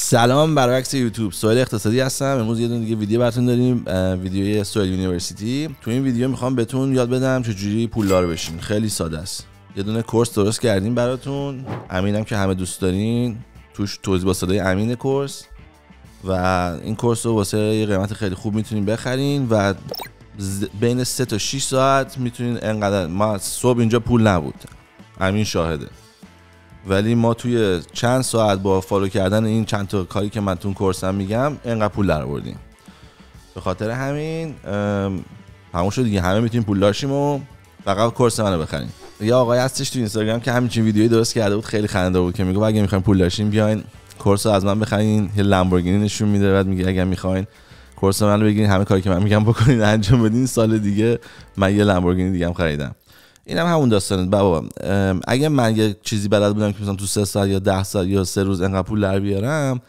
سلام برعکس یوتیوب، سهیل اقتصادی هستم. امروز یه دونه دیگه ویدیو براتون داریم، ویدیوی سهیل یونیورسیتی. تو این ویدیو میخوام بهتون یاد بدم چجوری پولدار بشین. خیلی ساده است. یه دونه کورس درست کردیم براتون، امینم که همه دوست دارین. توش توضیح با صدای امین کورس و این کورس رو واسه یه قیمت خیلی خوب میتونین بخرین و بین 3 تا 6 ساعت میتونین انقدر. ما صبح اینجا پول نبود، امین شاهده، ولی ما توی چند ساعت با فالو کردن این چند تا کاری که من تو کورسم میگم انقدر پول در آوردیم. به خاطر همین همون شد دیگه، همه میتونیم پول داشتیم و فقط کورس منو بخرین. یه آقای هستش تو اینستاگرام که همین ویدیویی درست کرده بود، خیلی خنده بود، که میگه اگه میخواین پول داشتین بیاین کورس رو از من بخرین. یه لامبورگینی نشون میده، بعد میگه اگه میخواین کورس منو بگیرین، همه کاری که من میگم بکنین انجام بدین، سال دیگه من یه لامبورگینی دیگه هم خریدم. اینم همون داستانه بابا. اگه من یه چیزی بلد بودم که مثلا تو 3 ساعت یا 10 ساعت یا 3 روز انقدر پول در بیارم،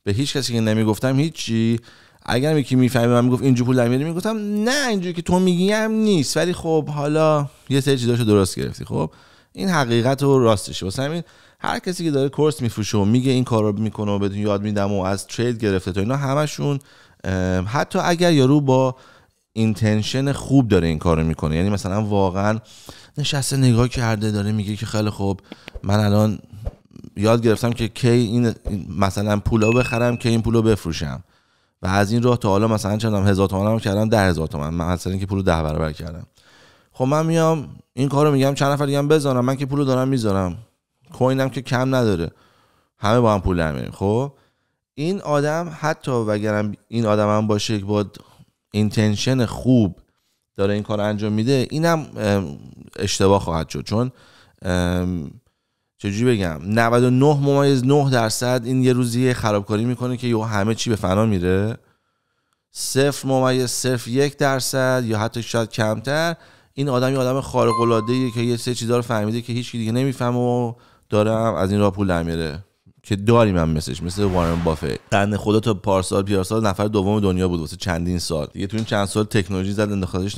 به هیچ کسی که نمیگفتم هیچی. اگر یکی میفهمید من میگفت اینجوری پول در میاری، میگفتم نه اینجوری که تو میگی هم نیست، ولی خب حالا یه سری چیزاشو درست گرفتی. خب این حقیقت و راستشه. واسه همین هر کسی که داره کورس میفروشه و میگه این کارو میکنه و بهتون یاد میدم و از ترید گرفته تا اینا، همشون حتی اگر یارو با اینتنشن خوب داره این کارو میکنه، یعنی مثلا واقعا نشسته نگاه کرده داره میگه که خیلی خوب من الان یاد گرفتم که کی این مثلا پولو بخرم که این پولو بفروشم و از این راه تا حالا مثلا چندم 1000 تومانم کردم 10000 تومان، مثلا اینکه پولو 10 برابر کردم. خب من میام این کارو میگم چند نفر دیگه هم بذارم، من که پولو دارم میذارم، کوینم که کم نداره، همه با هم پول در میاریم. خب این آدم حتی وگرم این آدم هم باشه که با اینتنشن خوب داره این کار انجام میده، اینم اشتباه خواهد شد. چون چجوری بگم 99.9% این یه روزی خرابکاری میکنه که همه چی به فنا میره. 0.01% یا حتی شاید کمتر این آدم یه آدم خارق العاده که یه سری چیزا رو فهمیده که هیچ کی دیگه نمیفهمه و داره از این راه پول در میاره، که داریم هم مثل وارن بافت. قند خدا تا پیارسال نفر دوم دنیا بود واسه چندین سال دیگه. تو این چند سال تکنولوژی زد انداختش،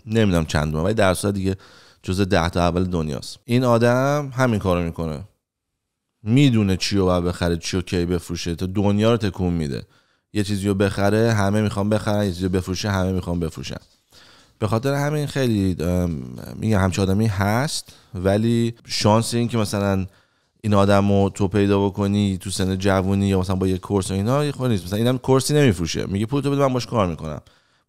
نمیدونم چندم، ولی در صورت دیگه جزء 10 تا اول دنیاست. این آدم همین کارو میکنه، میدونه چیو باید بخره، چیو کی بفروشه، تا دنیا رو تکون میده. یه چیزی رو بخره همه میخوان بخرن، یه چیزی رو بفروشه همه میخوان بفروشن. به خاطر همین خیلی میگم همچین آدمی هست، ولی شانس این که مثلا این آدمو تو پیدا بکنی تو سن جوونی یا مثلا با یه کورس و اینا خود نیست. مثلا اینم کورسی نمیفروشه، میگه پول تو بده من باش کار میکنم.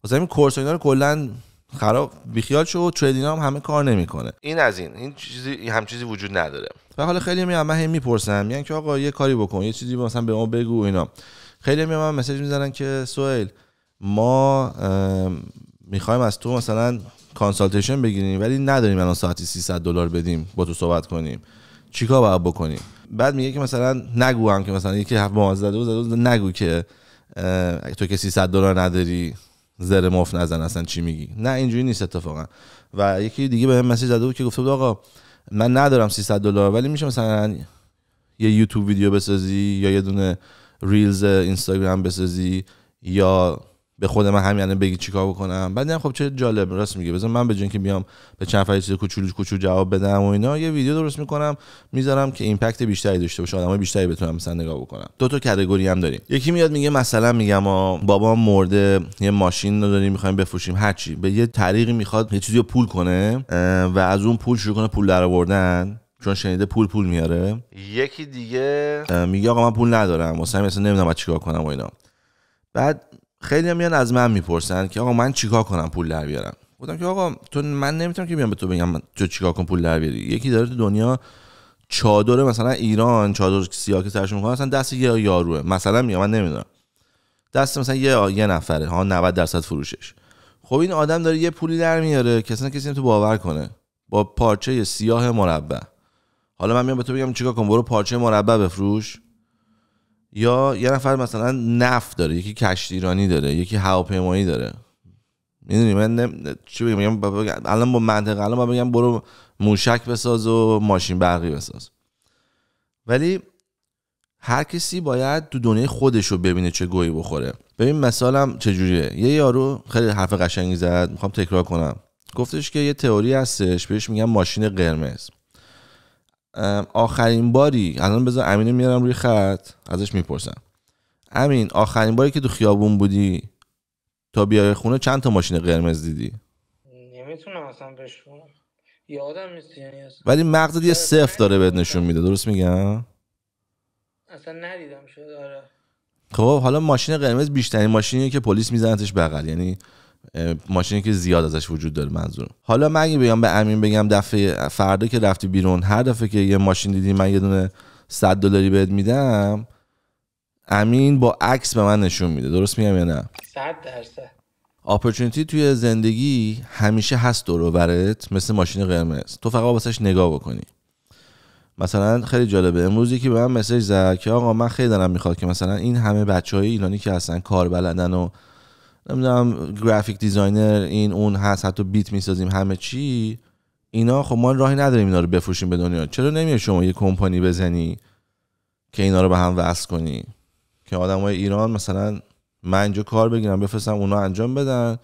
مثلا این کورس و اینا رو کلا خراب بیخیال شو، تریدینگ هم همه کار نمیکنه. این از این چیزی هم چیزی وجود نداره. و حالا خیلی من میپرسن میگن که آقا یه کاری بکن، یه چیزی مثلا به ما بگو اینا. خیلی من مسیج میزنن که سهیل ما میخوایم از تو مثلا کانسالتیشن بگیریم ولی نداریم الان ساعتی $300 بدیم با تو صحبت کنیم، چیکار باید بکنیم؟ بعد میگه که مثلا نگو هم که مثلا یکی هفت ماه زده نگو که تو که $300 نداری زر مفت نزن، اصلا چی میگی؟ نه اینجوری نیست اتفاقا. و یکی دیگه بهم مسیج زده بود که گفته بود آقا من ندارم $300 ولی میشه مثلا یه یوتیوب ویدیو بسازی یا یه دونه ریلز اینستاگرام بسازی یا به خود من همین الان بگی چیکار بکنم. بعد دیدم خب چه جالب، راست میگه، بذار من به جای اینکه بیام به چند تا چیز کوچولو جواب بدم و اینا، یه ویدیو درست میکنم میذارم که ایمپکت بیشتری داشته باشه، آدمای بیشتری بتونن مثلا نگاه بکنن. 2 تا کاتگوری هم داریم. یکی میاد میگه مثلا میگم بابام مرده، یه ماشین رو داریم میخوایم بفروشیم، هر چی به یه طریقی میخواد یه چیزی رو پول کنه و از اون پول شروع کنه پول درآوردن، چون شنیده پول میاره. یکی دیگه میگه آقا من پول ندارم واسه همین اصلا نمیدونم چیکار کنم و اینا. بعد خیلی میان از من میپرسن که آقا من چیکار کنم پول در بیارم. گفتم که آقا تو من نمیتونم که بیام به تو بگم تو چیکار کن پول در بیاری. یکی داره تو دنیا چادر مثلا ایران، چادر سیاه که سرش میکنه، مثلا دست یه یاروه، مثلا میگم من نمیدونم دست مثلا یه نفره ها 90% فروشش. خب این آدم داره یه پولی در میاره که اصلا کسی تو باور کنه، با پارچه سیاه مربع. حالا من میام به تو بگم چیکار کن، برو پارچه مربع بفروش. یا یه نفر مثلا نفت داره، یکی کشتی ایرانی داره، یکی هواپیمایی داره. میدونی من چی بگم؟ الان با منطق الان بگم برو موشک بساز و ماشین برقی بساز. ولی هر کسی باید تو دنیای خودش رو ببینه چه گویی بخوره. ببین مثالم چجوریه. یه یارو خیلی حرف قشنگی زد، میخوام تکرار کنم. گفتش که یه تئوری هستش بهش میگن ماشین قرمز. آخرین باری الان بذار امینو میارم روی خط ازش میپرسم امین آخرین باری که تو خیابون بودی تا بیای خونه چند تا ماشین قرمز دیدی؟ نمیتونم اصلا بشمارم، یادم نیست یعنی اصلا. ولی مغزت یه صفر داره بهت نشون میده، درست میگم؟ اصلا ندیدم شد. آره خب حالا ماشین قرمز بیشترین ماشینیه که پلیس میزنتش بغل، یعنی ماشینی که زیاد ازش وجود داره منظورم. حالا من اگه بیام به امین بگم دفعه فردا که رفتی بیرون هر دفعه که یه ماشین دیدی من یه دونه $100 بهت میدم، امین با عکس به من نشون میده، درست میگم یا نه؟ 100%. اپورتونتی توی زندگی همیشه هست دور و برت، مثل ماشین قرمز، تو فقط واسش نگاه بکنی. مثلا خیلی جالبه، امروز یکی به من مسیج زد که آقا من خیلی دارم میخواد که مثلا این همه بچهای ایرانی که هستن کار بلدن و نمیدونم گرافیک دیزاینر این اون هست، حتی بیت میسازیم همه چی اینا، خب ما راهی نداریم اینا رو بفروشیم به دنیا، چرا نمیای شما یه کمپانی بزنی که اینا رو به هم وصل کنی که آدمای ایران مثلا من اینجا کار بگیرم بفرستم اونا انجام بدن،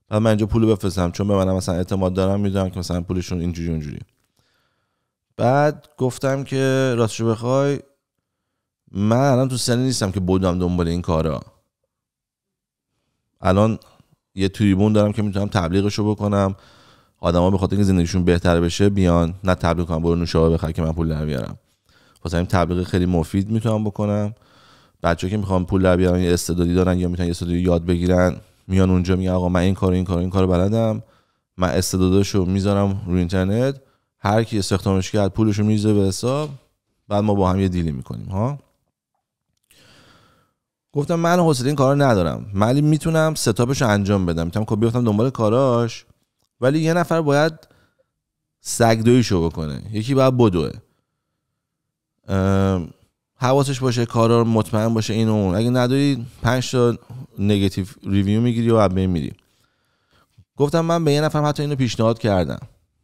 بعد من اینجا پول بفرستم چون به منم مثلا اعتماد دارم، میدونم که مثلا پولشون اینجوری اونجوری. بعد گفتم که راستشو بخوای من الان تو سنی نیستم که بودم دنبال این کارا، الان یه تریبون دارم که میتونم تبلیغشو بکنم، آدما به خاطر اینکه زندگیشون بهتر بشه بیان، نه تبلیغ کنم برو نوشابه بخر که من پول در بیارم. واسه این تبلیغ خیلی مفید میتونم بکنم. بچه‌ها که میخوان پول در بیارن یا استعدادی دارن یا میتونن یه استعدادی یاد بگیرن، میان اونجا میگن آقا من این کارو بلدم، من استعداداشو میذارم روی اینترنت، هر کی استخدامش کرد پولشو میذاره به حساب، بعد ما با هم یه دیلی میکنیم ها. گفتم من حوصله این کارا ندارم، ولی میتونم ستاپشو انجام بدم، میتونم کپی بیفتم دنبال کاراش، ولی یه نفر باید سگدویشو بکنه، یکی باید بدوه، حواسش باشه کارا مطمئن باشه این و اون. اگه نداری 5 تا نگاتیو ریویو میگیری و بعد میری. گفتم من به یه نفر حتی اینو پیشنهاد کردم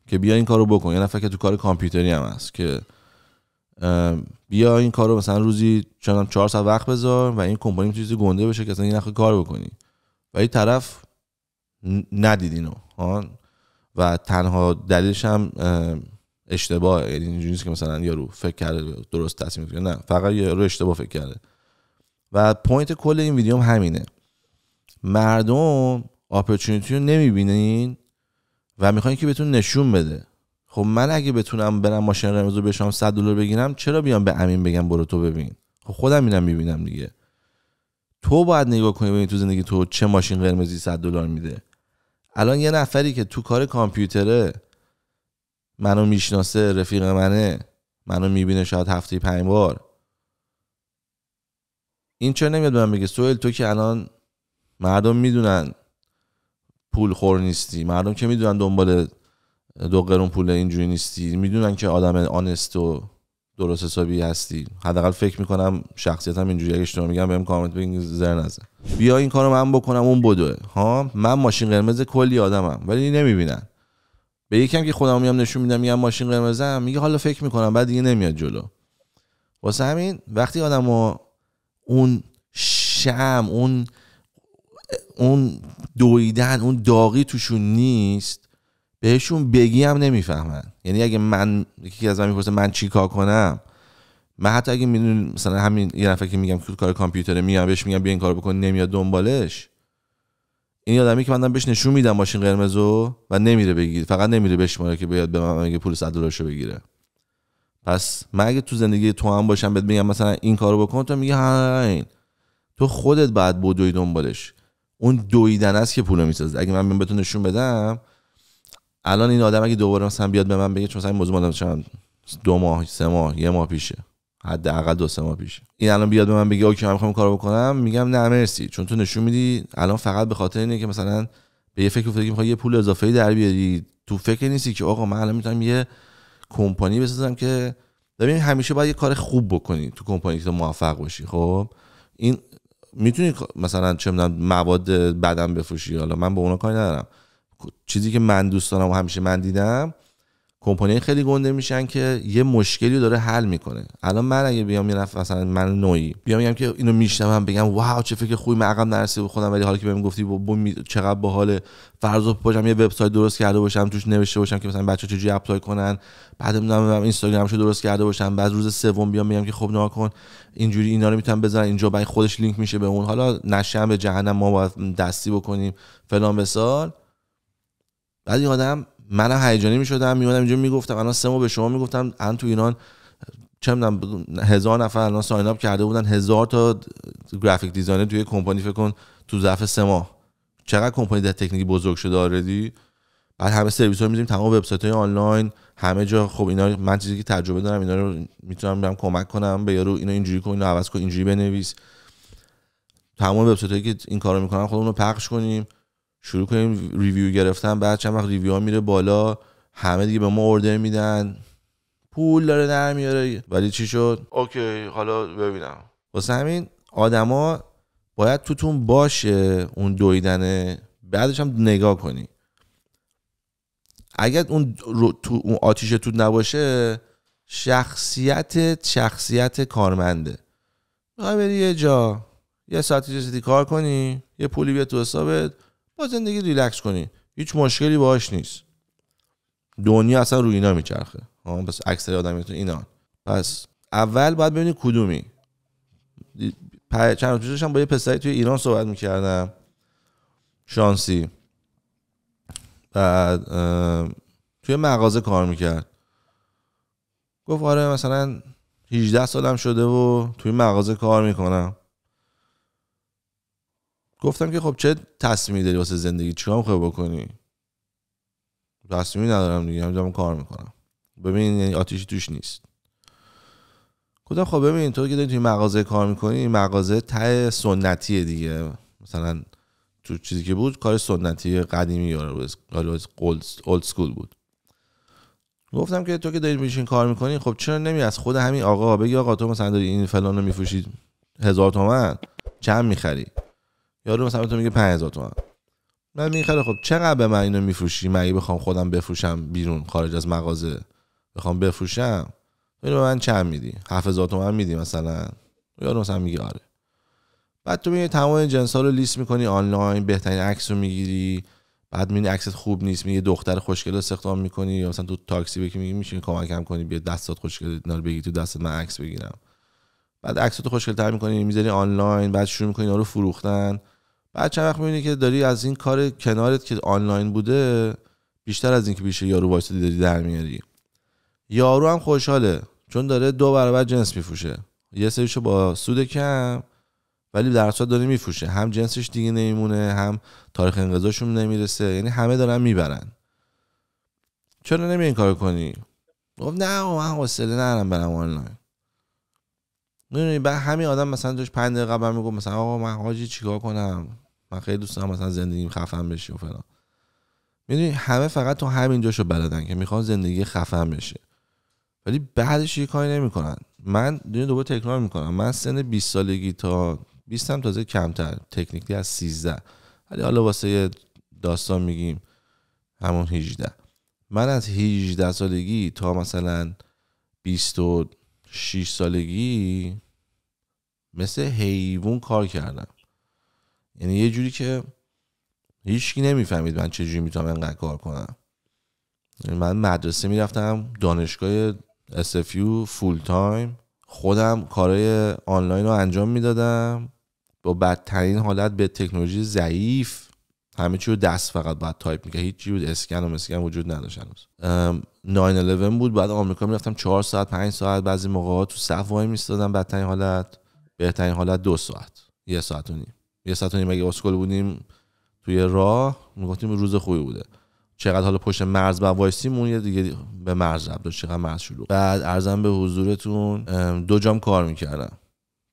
که بیا این کارو بکن، یه نفر که تو کار کامپیوتری هم هست که بیا این کارو مثلا روزی 4 ساعت وقت بذار و این کمپانی میتونه گنده بشه که اصلا این نخواد کار بکنی، و این طرف ندید اینو و تنها دلیلش هم اشتباه، یعنی اینجوری نیست که مثلا یارو فکر کرده درست تصمیم گرفته، نه فقط یارو اشتباه فکر کرده. و پوینت کل این ویدیوم همینه، مردم اپورتونتی رو نمیبینین و میخواین که بهتون نشون بده. خب من اگه بتونم برم ماشین قرمز رو بشم $100 بگیرم، چرا بیام به امین بگم برو تو ببین؟ خب خودم میرم میبینم دیگه. تو باید نگاه کنی ببین تو زندگی تو چه ماشین قرمزی $100 میده. الان یه نفری که تو کار کامپیوتره منو میشناسه، رفیق منو میبینه شاید هفته 5 بار، این چرا نمیاد به من بگه سهیل تو که الان مردم میدونن پول خور نیستی، مردم که میدونن دنبال 2 قرون پول اینجوری نیستی، میدونن که آدم آنست و درست حسابی هستی، حداقل فکر میکنم شخصیتم اینجوری، اگه اشتباه میگم بهم کامنت بگین زر نزن، بیا این کارو من بکنم اون بدوه ها. من ماشین قرمز کلی آدمم ولی نمیبینن. به یکم که خودم میام نشون میدم میگم ماشین قرمزم، میگه حالا فکر میکنم، بعد دیگه نمیاد جلو. واسه همین وقتی آدمو اون شم اون دویدن اون داغی توشون نیست، بهشون بگی هم نمیفهمن. یعنی اگه من یکی از من میپرسه من چی کار کنم، من حتی اگه میدونم مثلا همین یه نفر که میگم کار کامپیوتره میگم بهش میگم بیا این کارو بکن، نمیاد دنبالش، این آدمی که من بهش نشون میدم ماشین قرمزو و نمیره بگیر، فقط نمیره بشماره که بیاد به من بگه پول $100 بگیره. پس من اگه تو زندگی تو هم باشم بهت میگم مثلا این کارو بکن، تو میگه این تو خودت بعد بدوی دنبالش، اون دویدن است که پولو میسازه. اگه من بهتون نشون بدم الان این آدم اگه دوباره مثلا بیاد به من بگه، چون مثلا این موضوع چند 2 ماه 3 ماه 1 ماه پیشه، حداقل 2-3 ماه پیشه، این الان بیاد به من بگه اوکی من میخوام کارو بکنم، میگم نه مرسی، چون تو نشون میدی الان فقط به خاطر اینه که مثلا به یه فکر افتادی که میخوای یه پول اضافه‌ای در بیاری، تو فکر نیستی که آقا من الان میتونم یه کمپانی بسازم که ببین همیشه باید یه کار خوب بکنی تو کمپانی که موفق باشی. خب این میتونی مثلا چه میدونم مواد بدن بفروشی، حالا من به اونا کاری ندارم، چیزی که من دوست دارم و همیشه من دیدم کمپانی خیلی گنده میشن که یه مشکلی داره حل میکنه. الان من اگه بیام میرفت مثلا من نوعی بیام میگم که اینو میشنوم بگم واو چه فکر خوبی، من عقب نرسیدم خودم، ولی حالا که بهم گفتی چقدر باحاله، فرض باشم یه وبسایت درست کرده باشم توش نوشته باشم که مثلا بچه‌ها چجوری اپلای کنن، بعد میدونم اینستاگرامشو درست کرده باشم، بعد روز سوم بیام میگم که خب نگاه کن اینجوری اینا رو میتونم بذارن اینجا، بعد خودش لینک میشه به اون، حالا نشم به جهنم ما باید دستی بکنیم فلان بسال. بعد این آدم منم هیجانی میشدم، میومدم اینجا میگفتم الان 3 ماه به شما میگفتم الان تو ایران چه میدونم 1000 نفر الان ساین اپ کرده بودن، 1000 تا گرافیک دیزاینر توی کمپانی، فکر کن تو ظرف 3 ماه چقدر کمپانی در تکنیکی بزرگ شده آردی. بعد همه سرویس ها میذاریم، تمام وبسایت های آنلاین همه جا. خب اینا من چیزی که تجربه دارم اینا رو میتونم برام کمک کنم به یارو اینو اینجوری کن، اینو عوض کن، اینجوری بنویس. تمام وبسایت هایی که این کارو میکنن خودمون رو پخش کنیم، شروع کنیم ریویو گرفتن. بعد چند وقت ریویو ها میره بالا، همه دیگه به ما اوردر میدن، پول داره در میاره. ولی چی شد؟ اوکی حالا ببینم. واسه همین آدما باید توتون باشه اون دویدنه، بعدش هم نگاه کنی. اگر اون آتیش توت نباشه، شخصیت کارمنده. میخوای بری یه جا یه ساعتی جسدی کار کنی، یه پولی بیاد تو حسابت، با زندگی ریلکس کنی، هیچ مشکلی باهاش نیست. دنیا اصلا روی اینا میچرخه، بس اکثر آدمیتون اینا. پس اول باید ببینی کدومی. چند روز داشتم با یه پسری توی ایران صحبت میکردم، شانسی، بعد توی مغازه کار میکرد. گفت آره مثلا 18 سالم شده و توی مغازه کار میکنم. گفتم که خب چه تصمیمی داری واسه زندگی، چیکار میخوای بکنی؟ تصمیمی ندارم دیگه، همینجا کار میکنم. ببین یعنی آتیشی توش نیست. گفتم خب ببین تو که داری توی مغازه کار میکنی، این مغازه ته سنتیه دیگه، مثلا تو چیزی که بود کار سنتی قدیمی یا اولد سکول بود. گفتم که تو که داری میشین کار میکنی، خب چرا نمی از خود همین آقا بگی آقا تو مثلا داری این فلانو میفروشی 1000 تومان چند میخری؟ یارو مثلا تو میگه 5000 تومان، من میخره. خب چقدر به من اینو میفروشی؟ مگه بخوام خودم بفروشم بیرون خارج از مغازه بخوام بفروشم، اینو به من چند میدی؟ 7000 تومان میدی مثلا؟ یارو مثلا میگه آره. بعد تو میگی تمام جنس‌ها رو لیست میکنی آنلاین، بهترین عکس رو میگیری، بعد میبینی عکست خوب نیست، میگه دختر خوشگل استخدام میکنی، یا مثلا تو تاکسی بگی میگی میشه کمکم کنی بیا دستات خوشگل اینا رو بگی تو دستت من عکس بگیرم. بعد عکساتو خوشگل‌تر میکنی میذاری آنلاین، بعد شروع میکنی اینا رو فروختن. بعد چند وقت میبینی که داری از این کار کنارت که آنلاین بوده بیشتر از این که پیش یارو وایسادی داری در میاری. یارو هم خوشحاله چون داره 2 برابر جنس میفروشه، یه سریشو با سود کم ولی در اصل داره میفروشه، هم جنسش دیگه نمیمونه، هم تاریخ انقضاشون نمیرسه، یعنی همه دارن میبرن. چرا نمی این کارو کنی؟ گفت نه من حوصله ندارم برم آنلاین. میدونی بعد همین آدم مثلا توش 5 دقیقه قبل میگفت مثلا آقا من حاجی چیکار کنم، من خیلی دوست دارم مثلا زندگیم خفن بشه و فلان. میدونی همه فقط تو همین جاشو بلدن که میخوان زندگی خفن بشه، ولی بعدش یه کاری نمیکنن. من دوباره تکرار میکنم، من سن 20 سالگی تا 20 هم تازه کمتر، تکنیکلی از 13، ولی حالا واسه داستان میگیم همون 18. من از 18 سالگی تا مثلا 26 سالگی مثل حیوان کار کردم. یعنی یه جوری که هیچکی نمیفهمید من چجوری میتونم انقدر کار کنم. من مدرسه میرفتم، دانشگاه SFU فول تایم، خودم کارهای آنلاین رو انجام میدادم با بدترین حالت، به تکنولوژی ضعیف، همه چی رو دست فقط بعد تایپ میکرد، هیچ چیز اسکن و مسکن وجود نداشت هنوز. 9/11 بود، بعد آمریکا میرفتم 4 ساعت 5 ساعت، بعضی موقعا تو صف وای میستادم، بدترین حالت، بهترین حالت 2 ساعت، 1 ساعت و نیم. 1 ساعت و نیم اگه اسکول بودیم توی راه میگفتیم روز خوبی بوده. چقدر حالا پشت مرز با وایسیم اون یه دیگه به مرز رفت، چقدر مرز شروع. بعد عرضم به حضورتون 2 جام کار میکردم،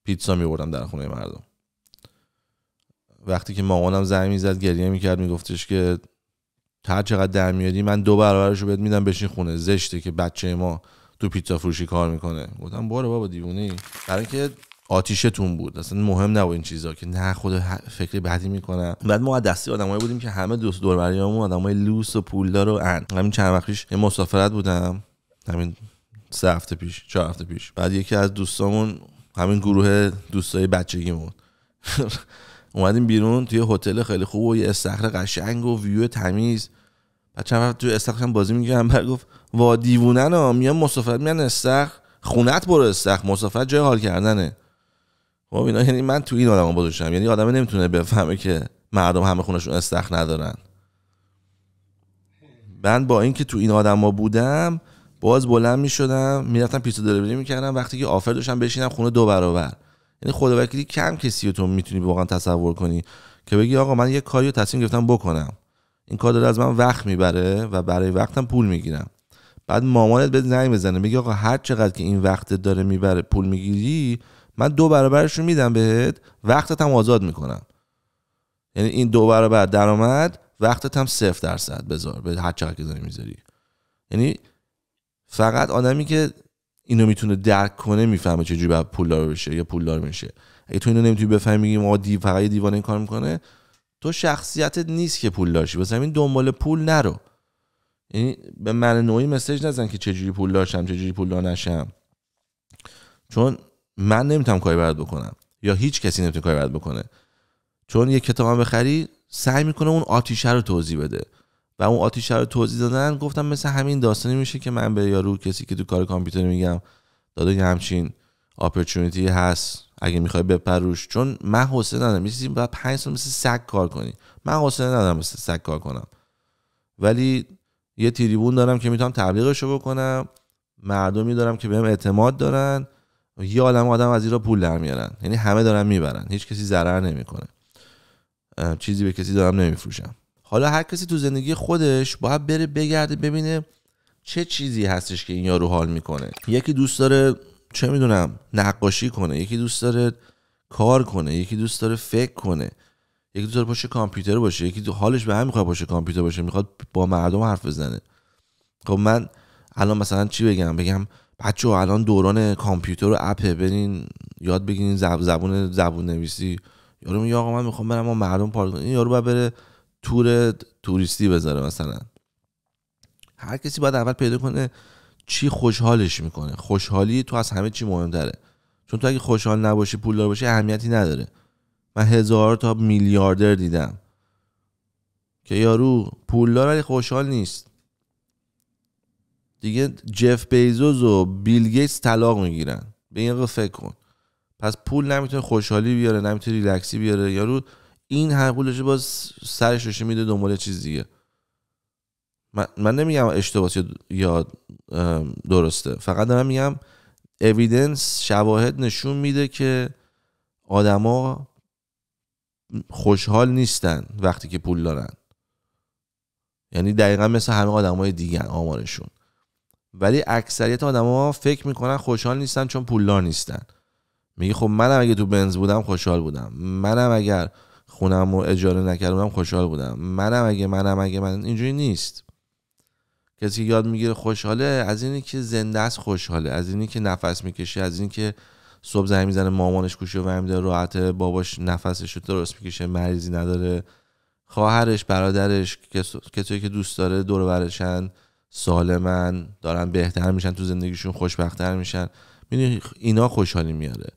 پیتزا میبردم در خونه مردم. وقتی که مامانم زنگ میزد گریه میکرد، میگفتش که هر چقدر در میادی من 2 برابرشو بهت میدم بشین خونه، زشته که بچه ما تو پیتزا فروشی کار میکنه. گفتم باره بابا دیوونه ای. برای اینکه آتیشتون بود، اصلا مهم نبود این چیزا که نه خود فکر بعدی میکنم. بعد ما دستی آدمایی بودیم که همه دوست دور و بریامون آدمای لوس و پولدار و همین چند وقت پیش یه مسافرت بودم، همین 3 هفته پیش 4 هفته پیش. بعد یکی از دوستامون، همین گروه دوستای بچگیمون اومدیم بیرون توی هتل خیلی خوب و یه استخر قشنگ و ویو تمیز. بعد چند وقت توی استخرم بازی می‌کردم، بعد گفت وا دیوونن ها، میان مسافرت میان استخر، خونت برو استخر، مسافرت جای حال کردنه. خب اینا یعنی من تو این آدما بزرگشم، یعنی آدم نمیتونه بفهمه که مردم همه خونشون استخر ندارن. من با اینکه تو این آدما بودم باز بلند میشدم میرفتم پیتزا دلیوری میکردم، وقتی که آفر داشتم بشینم خونه 2 برابر. یعنی خدا وکیلی کم کسی رو تو میتونی واقعا تصور کنی که بگی آقا من یه کاری رو تصمیم گرفتم بکنم، این کار داره از من وقت میبره و برای وقتم پول میگیرم. بعد مامانت بهت زنگ بزنه بگی آقا هر چقدر که این وقت داره میبره پول میگیری، من 2 برابرش رو میدم بهت، وقتت هم آزاد میکنم. یعنی این 2 برابر درآمد، وقتت هم 0% بذار به هر چقدر که داری میذاری. یعنی فقط آدمی که اینو میتونه درک کنه میفهمه چجوری باید پولدار بشه یا پولدار میشه. اگه تو اینو نمیتونی بفهمی میگی ما فقط دیوانه این کار میکنه، تو شخصیتت نیست که پول داشتی. واسه همین دنبال پول نرو. یعنی به من نوعی مسیج نزن که چجوری پول داشتم چجوری پولدار نشم، چون من نمیتونم کاری برات بکنم یا هیچ کسی نمیتونه کاری برات بکنه. چون یک کتاب بخری سعی میکنه اون آتیشه رو توضیح بده و اون آتیشه رو توضیح دادن گفتم مثل همین داستانی میشه که من به یارو کسی که تو کار کامپیوتر میگم داده یه همچین اپورتونتی هست اگه میخوای بپروش، چون من حوصله ندارم میشه بعد 5 سال مثل سگ کار کنی. من حوصله ندارم مثل سگ کار کنم، ولی یه تریبون دارم که میتونم تبلیغشو بکنم، مردمی دارم که بهم اعتماد دارن، یه عالمه آدم از ایرا پول در میارن، یعنی همه دارن میبرن، هیچ کسی ضرر نمیکنه، چیزی به کسی دارم نمیفروشم. حالا هر کسی تو زندگی خودش باید بره بگرده ببینه چه چیزی هستش که این یارو حال میکنه. یکی دوست داره چه میدونم نقاشی کنه، یکی دوست داره کار کنه، یکی دوست داره فکر کنه، یکی دوست داره پشت کامپیوتر باشه، یکی تو حالش به هم میخواد پشت کامپیوتر باشه، میخواد با مردم حرف بزنه. خب من الان مثلا چی بگم بچه‌ها الان دوران کامپیوتر و اپه، برین یاد بگیرین زبون نویسی. یارو میگه آقا من میخوام برم با مردم پارک کنم. این یارو باید بره تور توریستی بذاره مثلا. هر کسی باید اول پیدا کنه چی خوشحالش میکنه. خوشحالی تو از همه چی مهمتره، چون تو اگه خوشحال نباشی پولدار باشی اهمیتی نداره. من 1000 تا میلیاردر دیدم که یارو پولدار ولی خوشحال نیست. دیگه جف بیزوس و بیل گیتس طلاق میگیرن. به این فکر کن. پس پول نمیتونه خوشحالی بیاره، نمیتونه ریلکسی بیاره. یارو این هر پولش باز سرش روش میده دنبال چیز دیگه. من نمیگم اشتباهه یا درسته، فقط دارم میگم اویدنس، شواهد نشون میده که آدما خوشحال نیستن وقتی که پول دارن. یعنی دقیقا مثل همه آدمای دیگه آمارشون. ولی اکثریت آدما فکر میکنن خوشحال نیستن چون پولدار نیستن. میگه خب منم اگه تو بنز بودم خوشحال بودم، منم اگر خونم رو اجاره نکرده بودم خوشحال بودم، منم اگه اینجوری نیست. کسی یاد میگیره خوشحاله از اینی که زنده است، خوشحاله از اینی که نفس میکشه، از اینی که صبح زنگ میزنه مامانش گوشی رو برمی‌داره راحته، باباش نفسش رو درست میکشه، مریضی نداره، خواهرش، برادرش، کسایی که دوست داره دور و برشن سالمن، دارن بهتر میشن تو زندگیشون، خوشبخت‌تر میشن. میدونی اینا خوشحالی میاره.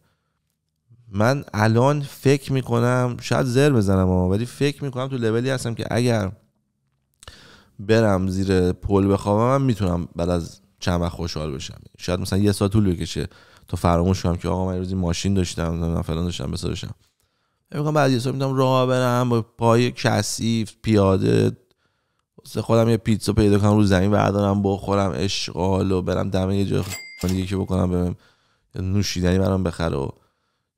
من الان فکر میکنم شاید زر بزنم ولی فکر میکنم تو لولی هستم که اگر برم زیر پل بخوابم من میتونم بعد از چند وقت خوشحال بشم. شاید مثلا 1 ساعت طول بکشه تا فراموش کنم که آقا من روزی ماشین داشتم نه فلان داشتم بسارشم. میگم بعد 1 ساعت میتونم راه برم با پای کثیف پیاده واسه خودم یه پیتزا پیدا کنم رو زمین بردارم بخورم اشغال و برم دم یه جای دیگه که بکنم برم نوشیدنی برام بخره.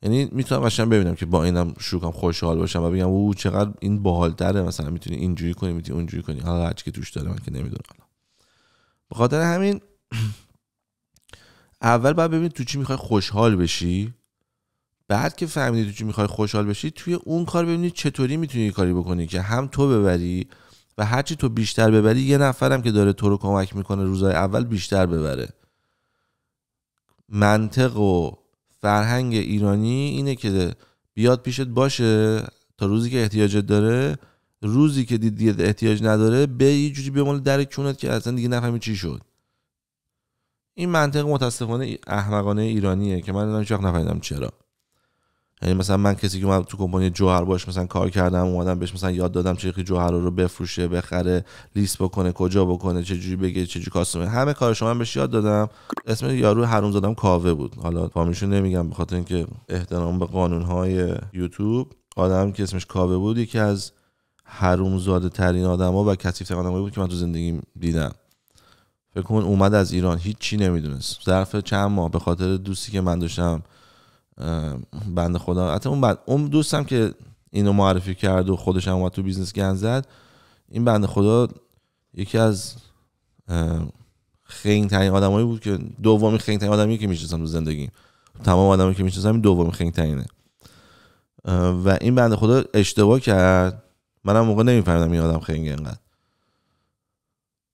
یعنی میتونم قشنگ ببینم که با اینم شوکم خوشحال باشم و بگم او چقدر این باحال‌تره، مثلا میتونی اینجوری کنی میتونی اونجوری کنی، حالا هرچی که توش داره من که نمیدونم. به خاطر همین اول باید ببین تو چی میخوای خوشحال بشی، بعد که فهمیدی تو چی میخوای خوشحال بشی توی اون کار ببینی چطوری میتونی کاری بکنی که هم تو ببری و هرچی تو بیشتر ببری یه نفرم که داره تو رو کمک میکنه روزای اول بیشتر ببره. منطق و فرهنگ ایرانی اینه که بیاد پیشت باشه تا روزی که احتیاجت داره، روزی که دید احتیاج نداره به یه جوری بمونه در کونت که اصلا دیگه نفهمی چی شد. این منطق متاسفانه احمقانه ایرانیه که من هیچ وقت نفهمیدم چرا. یعنی مثلا من کسی که من تو کمپانی جوهر باش مثلا کار کردم، اومدم بهش مثلا یاد دادم چه جوهر رو بفروشه، بخره، لیست بکنه، کجا بکنه، چه جوری بگه، چه جوری کاستوم، همه کارشو من بهش یاد دادم. اسم یارو حرومزادم کاوه بود. حالا فامیلشو نمیگم به خاطر اینکه احترام به قانون‌های یوتیوب. آدم که اسمش کاوه بود یکی از حرومزاده ترین آدما و کثیف‌ترین آدمایی بود که من تو زندگیم دیدم. فکر کن اومد از ایران هیچ چی نمیدونست، ظرف چند ماه به خاطر دوستی که من داشتم، بنده خدا، حتی اون دوستم که اینو معرفی کرد و خودش هم اومد تو بیزنس گند زد، این بنده خدا یکی از خنگ ترین آدمایی بود که دومی خنگ ترین آدمی که میشناسم تو زندگی، تمام آدمایی که میشناسم این دومی خنگ ترینه. و این بنده خدا اشتباه کرد، منم موقع نمیفهمیدم این آدم خنگه اینقدر.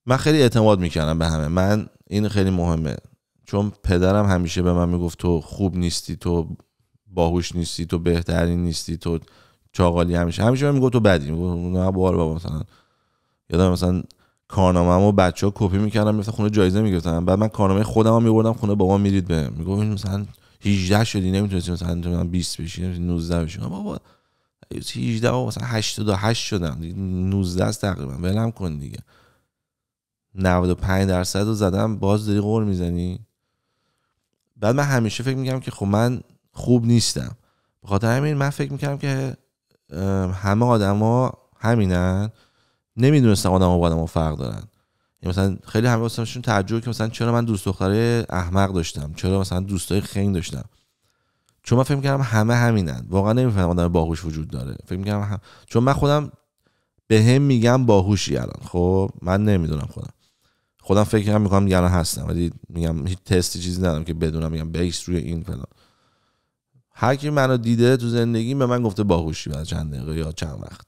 من خیلی اعتماد میکردم به همه، من این خیلی مهمه، چون پدرم همیشه به من میگفت تو خوب نیستی، تو باهوش نیستی، تو بهترین نیستی، تو چاقالی. همیشه من میگفت تو بدی. میگفت نه بابا، مثلا یادم مثلا کارنامه‌مو بچه‌ها کپی میکردم میرفتن خونه جایزه میگرفتن، بعد من کارنامه خودمو میبردم خونه بابام میرید بهم میگفت مثلا 18 شدی نمیتونستی مثلا 20 بشی 19 بشی. بابا 18 مثلا 88 شدم 19 است تقریبا، ولم کن دیگه. 95% رو زدم باز داری قور میزنی. بعد من همیشه فکر میکنم که خب من خوب نیستم، به خاطر همین من فکر میکنم که همه آدما همینن. نمیدونستم آدما با آدما فرق دارن. یعنی مثلا خیلی همه واسهشون تعجب که مثلا چرا من دوست دختره احمق داشتم، چرا مثلا دوستای خنگ داشتم، چون من فکر میکنم همه همینن. واقعا نمیفهمم آدم باهوش وجود داره. فکر میکنم چون من خودم بهم میگم باهوشی الان، خب من نمیدونم خودم فکر میکنم الان هستم، ولی میگم هیچ تستی چیزی ندارم که بدونم میگم بیس روی این فلان. هر کی منو دیده تو زندگی به من گفته باهوشی بعد چند دقیقه یا چند وقت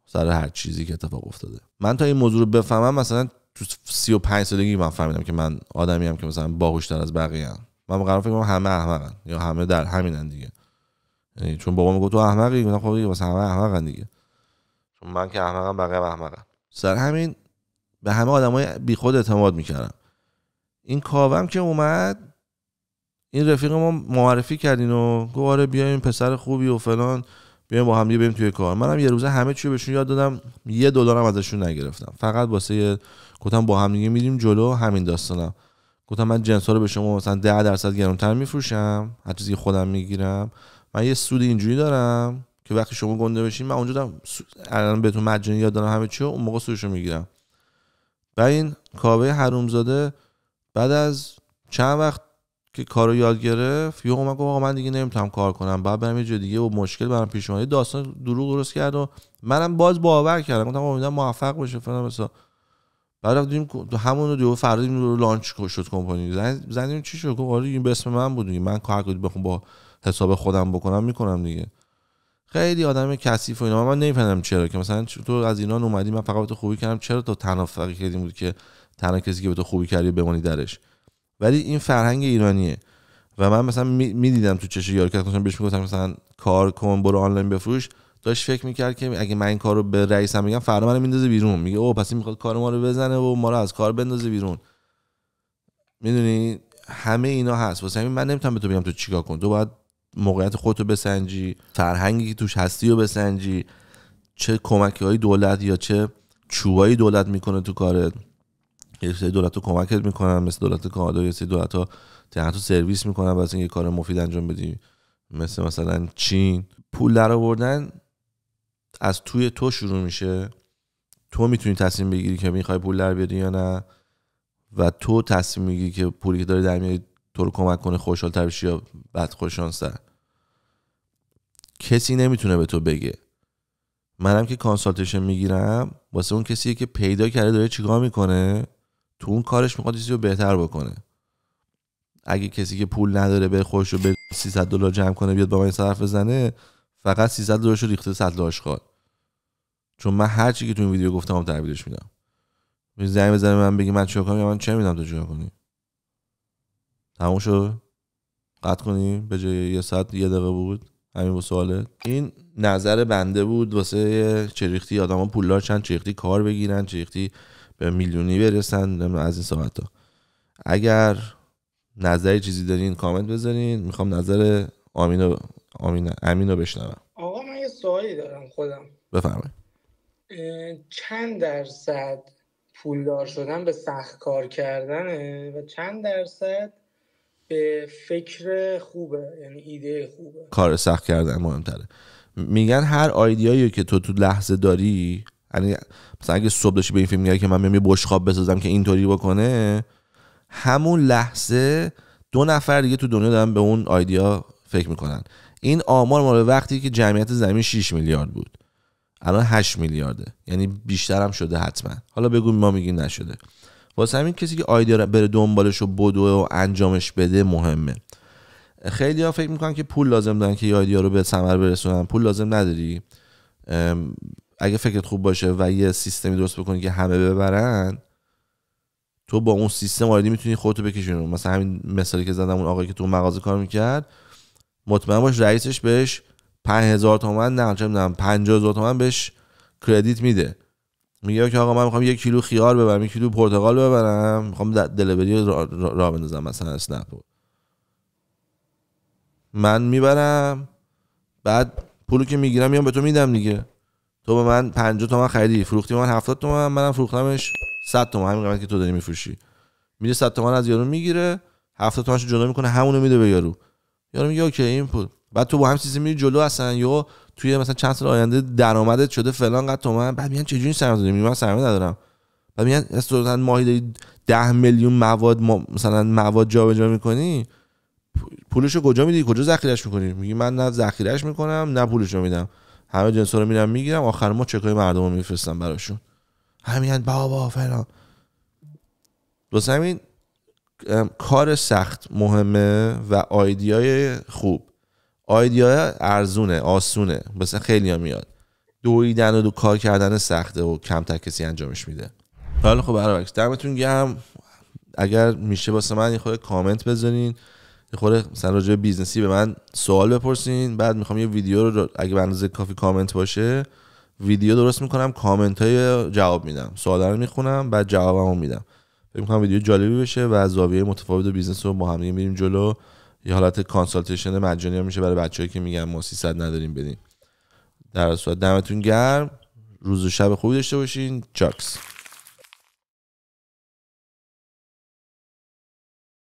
سر هر چیزی که اتفاق افتاده. من تا این موضوع رو بفهمم مثلا تو 35 سالگی من فهمیدم که من آدمی ام که مثلا باهوش‌تر از بقیه ام. من قرار فکر کنم همه احمقن یا همه در همینن دیگه. یعنی چون بابا میگه تو احمقی، گفتم خب دیگه واسه همه احمقن دیگه، چون من که احمقم بقیه هم احمقن. سر همین به همه آدمای بیخود اعتماد میکردم. این کاوم که اومد، این رفیق ما معرفی کردین و گفت آره بیایم پسر خوبی و فلان، بیایم با هم دیگه بریم توی کار. منم یه روزه همه چی بهشون یاد دادم، $1 هم ازشون نگرفتم، فقط واسه گفتم با هم دیگه میریم جلو. همین داستانم گفتم من جنسا رو به شما مثلا 10% گرونتر میفروشم، هر چیزی خودم میگیرم، من یه سود اینجوری دارم که وقتی شما گنده بشین من اونجا دارم الان بهتون مجانی یاد دادم همه چی، اون موقع سودشو میگیرم. بعد این کاوه حرومزاده بعد از چند وقت که کارو یاد گرفت یهو اومد گفت آقا من دیگه نمیتونم کار کنم، بعد برم یه جای دیگه و مشکل برام پیش اومد. داستان دروغ درست کرد و منم باز باور کردم، گفتم امیدوارم موفق بشه فلان بسا. بعد رفتیم همون رو فردا رو لانچ شد کمپانی، زدیم چی شد، گفت آره این به اسم من بود دیگه، من کار کردی بخوام با حساب خودم بکنم میکنم دیگه. خیلی آدم کثیف و اینا. من نمیفهمم چرا که مثلا تو از ایران اومدی من فقط تو خوبی کردم، چرا تو تنها فقط کردی بود که تنها کسی که به تو خوبی کردی بمونی درش. ولی این فرهنگ ایرانیه و من مثلا میدیدم تو چش یارو که بهش میگفتم مثلا کار کن برو آنلاین بفروش، داشت فکر میکرد که اگه من این کارو به رئیسم میگم فردا منو میندازه بیرون، میگه او پس این میخواد کار ما رو بزنه و ما رو از کار بندازه بیرون. میدونی همه اینا هست. واسه همین من نمیتونم به تو بگم تو چیکار کن، تو باید موقعیت خودتو بسنجی، فرهنگی که توش هستی رو بسنجی، چه کمک‌های دولت یا چه چوبایی دولت میکنه تو کارت. یه سری دولت‌ها کمکت میکنن مثل دولت کانادا، یه سری دولت‌ها تو سرویس میکنن واسه اینکه کار مفید انجام بدی، مثلا چین. پول در آوردن از توی تو شروع میشه، تو میتونی تصمیم بگیری که میخوای پول در بیاری یا نه، و تو تصمیم میگیری که پولی که داری در میاری تو رو کمک کنه خوشحال‌تر بشی یا بد خوششانس‌تر. کسی نمیتونه به تو بگه. منم که کانسالتیشن میگیرم واسه اون کسیه که پیدا کرده داره چیکار میکنه، تو اون کارش میخواد چیزی رو بهتر بکنه. اگه کسی که پول نداره به خودش رو به $300 جمع کنه بیاد با من صرف بزنه، فقط $300 رو ریخته سطل آشغال. چون من هر چی که تو این ویدیو گفتم هم تعبیرش میدم. زنگ بزنه من بگی من چیکار کنم یا من چه میدونم تو چیکار کنی، تموم شد. قطع کنیم به جای 1 ساعت 1 دقیقه بود. همین با سواله. این نظر بنده بود واسه چریختی آدما پولدار چند چریختی کار بگیرن، چریختی به میلیونی برسن از این ساعتا. اگر نظری چیزی دارین کامنت بذارین. میخوام نظر امین رو بشنوم. آقا من یه سوالی دارم خودم. بفرمایید. چند درصد پولدار شدن به سخت کار کردنه و چند درصد به فکر خوبه، یعنی ایده خوبه؟ کار سخت کردن مهمتره. میگن هر آیدیایی که تو لحظه داری، یعنی مثلا اگه صبح داشتی به این فیلم میگی که من میام یه بشقاب بسازم که اینطوری بکنه، همون لحظه 2 نفر دیگه تو دنیا دارن به اون آیدیا فکر میکنن. این آمار مال وقتی که جمعیت زمین 6 میلیارد بود، الان 8 میلیارده، یعنی بیشتر هم شده حتما. حالا بگو ما میگیم نشده. واسه همین کسی که آیدیا رو بره دنبالش و بدوه و انجامش بده مهمه. خیلی ها فکر میکنن که پول لازم دارن که آیدیا رو به ثمر برسونن. پول لازم نداری. اگه فکرت خوب باشه و یه سیستمی درست بکنی که همه ببرن، تو با اون سیستم آیدی میتونی خودتو بکشونی. مثلا همین مثالی که زدم، اون آقایی که تو مغازه کار میکرد، مطمئن باش رئیسش بهش 5000 تومان نه چه میدونم 50000 تومان بهش کردیت میده. میگه که آقا من میخوام 1 کیلو خیار ببرم، 1 کیلو پرتقال ببرم، میخوام دلیوری را بندازم مثلا اسنپ. من میبرم، بعد پولو که میگیرم میام به تو میدم دیگه. تو به من 50 تومن خریدی، فروختی من 70 تومن، منم فروختمش 100 تومن، همین قیمتی که تو داری میفروشی. میره 100 تومن از یارو میگیره، 70 تومنشو جدا میکنه، همونو میده به یارو. یارو میگه اوکی این پول. بعد تو با هم چیزی میری جلو، اصلا یا توی مثلا چند سال آینده درآمدت شده فلان قد تومن. بعد میگن چه جوری سرمایه‌گذاری میگم من سرمایه ندارم. بعد میگن مثلا ماهی داری 10 میلیون مثلا مواد جابجا میکنی، پولشو کجا میدی؟ کجا ذخیرهش میکنی؟ میگی من نه ذخیرهش میکنم نه پولشو میدم، همه جنسا رو میرم میگیرم، آخر ما چکای مردم رو میفرستم براشون. همین بابا فلان. واسه همین کار سخت مهمه و آیدیای خوب. آیدیای ارزونه، آسونه، مثلا خیلی ها میاد. دویدن و کار کردن سخته و کمتر کسی انجامش میده. حالا خب برعکس دمتون گرم. اگر میشه واسه من یه خورده کامنت بذارین، یه خورده مثلا راجع به بیزنسی به من سوال بپرسین. بعد میخوام یه ویدیو رو اگه به اندازه کافی کامنت باشه ویدیو درست میکنم، کامنت های جواب میدم، سوالا رو میخونم بعد جوابمو میدم. فکر میکنم ویدیو جالبی بشه و از زاویه متفاوت بیزنس رو با هم دیگه میریم جلو. یه حالت کانسالتیشن مجانی هم میشه برای بچه‌ای که میگن ما 300 نداریم بدیم. در صورت دمتون گرم، روز و شب خوبی داشته باشین. چاکس.